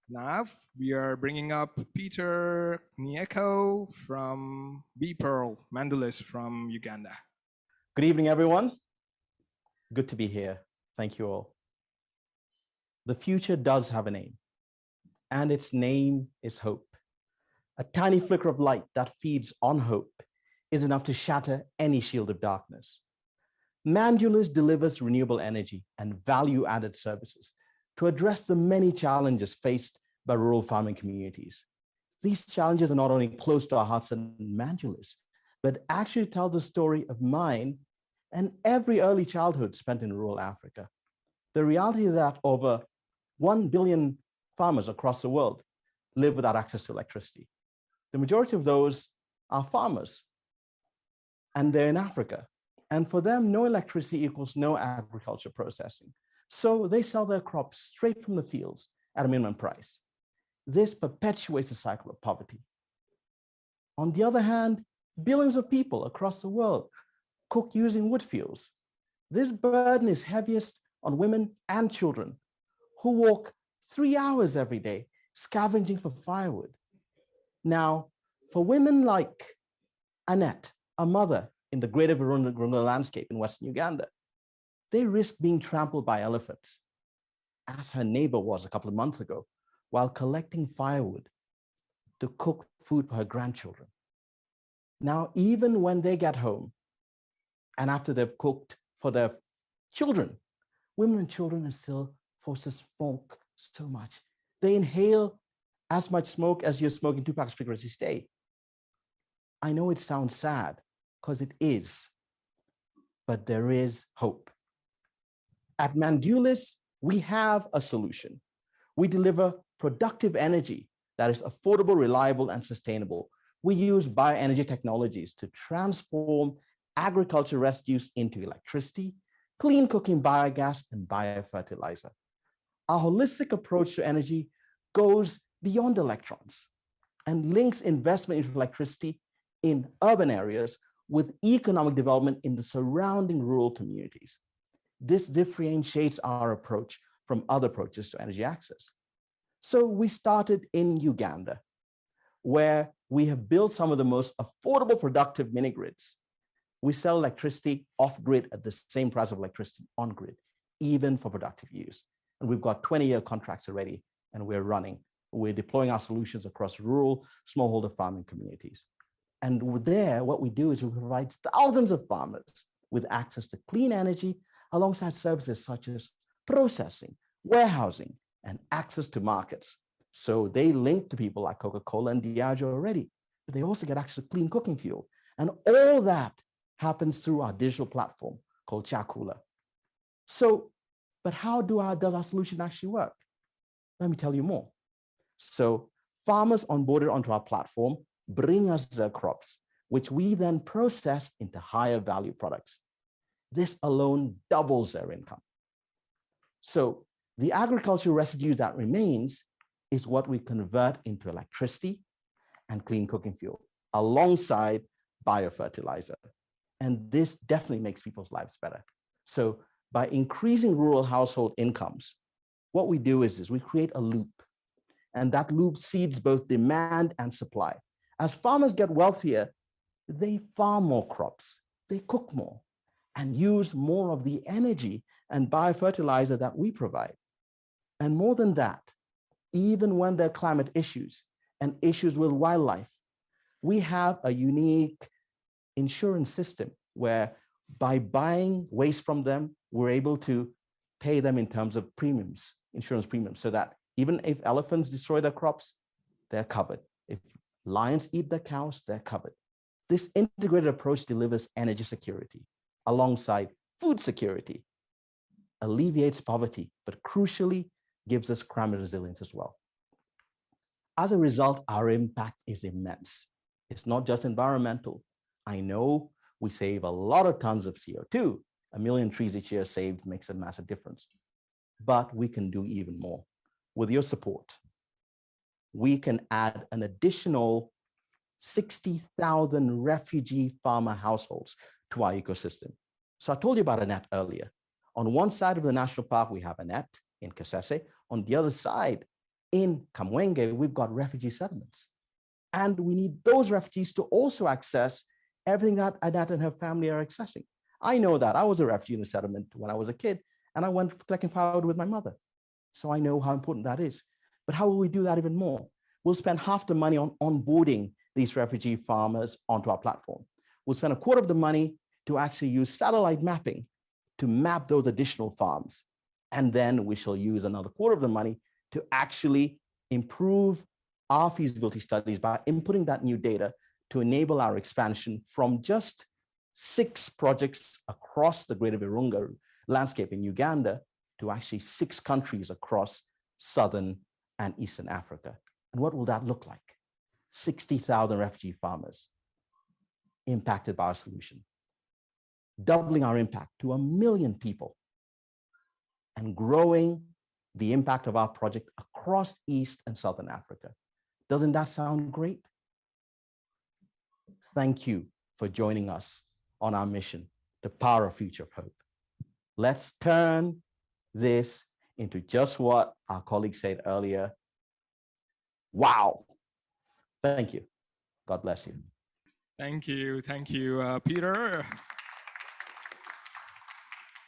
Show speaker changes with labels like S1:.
S1: Nav, we are bringing up Peter Nyeko from Pearl, Mandulis from Uganda.
S2: Good evening, everyone. Good to be here. Thank you all. The future does have a name, and its name is hope. A tiny flicker of light that feeds on hope is enough to shatter any shield of darkness. Mandulis delivers renewable energy and value-added services to address the many challenges faced by rural farming communities. These challenges are not only close to our hearts in Mandulis, but actually tell the story of mine and every early childhood spent in rural Africa. The reality is that over 1 billion farmers across the world live without access to electricity. The majority of those are farmers, and they're in Africa. And for them, no electricity equals no agriculture processing. So they sell their crops straight from the fields at a minimum price. This perpetuates the cycle of poverty. On the other hand, billions of people across the world cook using wood fuels. This burden is heaviest on women and children who walk 3 hours every day scavenging for firewood. Now, for women like Annette, a mother in the greater Virunga landscape in Western Uganda, they risk being trampled by elephants, as her neighbor was a couple of months ago, while collecting firewood to cook food for her grandchildren. Now, even when they get home, and after they've cooked for their children, women and children are still forced to smoke so much. They inhale as much smoke as you're smoking 2 packs of cigarettes each day. I know it sounds sad, because it is, but there is hope. At Mandulis, we have a solution. We deliver productive energy that is affordable, reliable, and sustainable. We use bioenergy technologies to transform agriculture residues into electricity, clean cooking biogas, and biofertilizer. Our holistic approach to energy goes beyond electrons and links investment into electricity in urban areas with economic development in the surrounding rural communities. This differentiates our approach from other approaches to energy access. So we started in Uganda, where we have built some of the most affordable productive mini grids. We sell electricity off grid at the same price of electricity on grid, even for productive use. And we've got 20-year contracts already, and we're running. We're deploying our solutions across rural smallholder farming communities. And there, what we do is we provide thousands of farmers with access to clean energy alongside services such as processing, warehousing, and access to markets. So they link to people like Coca-Cola and Diageo already, but they also get access to clean cooking fuel. And all that happens through our digital platform called Chakula. So, but how does our solution actually work? Let me tell you more. So farmers onboarded onto our platform bring us their crops, which we then process into higher value products. This alone doubles their income. So the agricultural residue that remains is what we convert into electricity and clean cooking fuel alongside biofertilizer. And this definitely makes people's lives better. So by increasing rural household incomes, what we do is we create a loop, and that loop seeds both demand and supply. As farmers get wealthier, they farm more crops, they cook more, and use more of the energy and biofertilizer that we provide. And more than that, even when there are climate issues and issues with wildlife, we have a unique insurance system where by buying waste from them, we're able to pay them in terms of premiums, insurance premiums, so that even if elephants destroy their crops, they're covered. If lions eat their cows, they're covered. This integrated approach delivers energy security alongside food security, alleviates poverty, but crucially gives us climate resilience as well. As a result, our impact is immense. It's not just environmental. I know we save a lot of tons of CO2. 1 million trees each year saved makes a massive difference. But we can do even more. With your support, we can add an additional 60,000 refugee farmer households to our ecosystem. So I told you about Annette earlier. On one side of the national park, we have Annette in Kasese. On the other side, in Kamwenge, we've got refugee settlements. And we need those refugees to also access everything that Adat and her family are accessing. I know that. I was a refugee in a settlement when I was a kid, and I went collecting firewood with my mother. So I know how important that is. But how will we do that even more? We'll spend half the money on onboarding these refugee farmers onto our platform. We'll spend a quarter of the money to actually use satellite mapping to map those additional farms. And then we shall use another quarter of the money to actually improve our feasibility studies by inputting that new data to enable our expansion from just 6 projects across the Greater Virunga landscape in Uganda to actually 6 countries across Southern and Eastern Africa. And what will that look like? 60,000 refugee farmers impacted by our solution, doubling our impact to 1 million people, and growing the impact of our project across East and Southern Africa. Doesn't that sound great? Thank you for joining us on our mission to power a future of hope. Let's turn this into just what our colleague said earlier. Wow. Thank you. God bless you.
S1: Thank you, Peter.